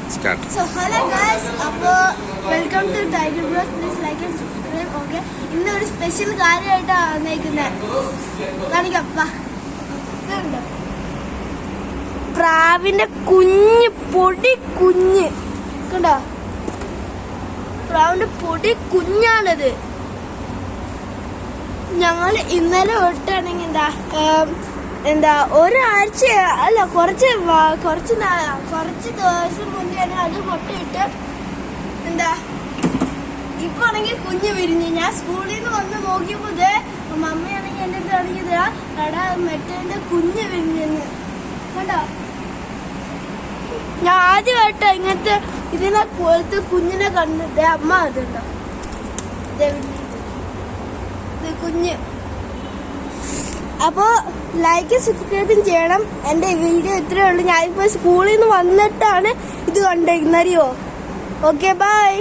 Start. So hello guys, welcome to Tiger Bros. Please like and subscribe. Okay. ഇന്ന് ഒരു special കാര്യമായിട്ടാണ് വന്നേക്കുന്നത്. കാണിക്കപ്പാ. ഇതുണ്ട്. പ്രാവിന്റെ കുഞ്ഞ് പൊടി കുഞ്ഞ്. കണ്ടോ? പ്രാവിന്റെ പൊടി കുഞ്ഞാണിത്. ഞങ്ങൾ ഇന്നലെ തൊട്ടാണെങ്കിൽ എന്താ ഒരാഴ്ച അല്ല കുറച്ച് ദിവസം മുന്നേ അത് മുട്ടയിട്ട് ഇപ്പൊ ആണെങ്കിൽ കുഞ്ഞ് വിരിഞ്ഞ്. ഞാൻ സ്കൂളിൽ നിന്ന് വന്ന് നോക്കിയപ്പോ മമ്മയാണെങ്കിൽ എന്റെ അടുത്ത് ആണെങ്കിൽ എടാ മെറ്റേന്റെ കുഞ്ഞ് വിരിഞ്ഞെന്ന് കണ്ടോ. ഞാൻ ആദ്യമായിട്ടോ ഇങ്ങനത്തെ ഇതിനെ പോലത്തെ കുഞ്ഞിനെ കണ്ടിട്ട് അമ്മ അതുണ്ടോ കുഞ്ഞ്. അപ്പോൾ ലൈക്ക് സബ്സ്ക്രൈബും ചെയ്യണം. എൻ്റെ വീഡിയോ ഇത്രയേ ഉള്ളൂ. ഞാനിപ്പോൾ സ്കൂളിൽ നിന്ന് വന്നിട്ടാണ് ഇത് കണ്ടിരിക്കുന്നത് അറിയോ. Okay bye.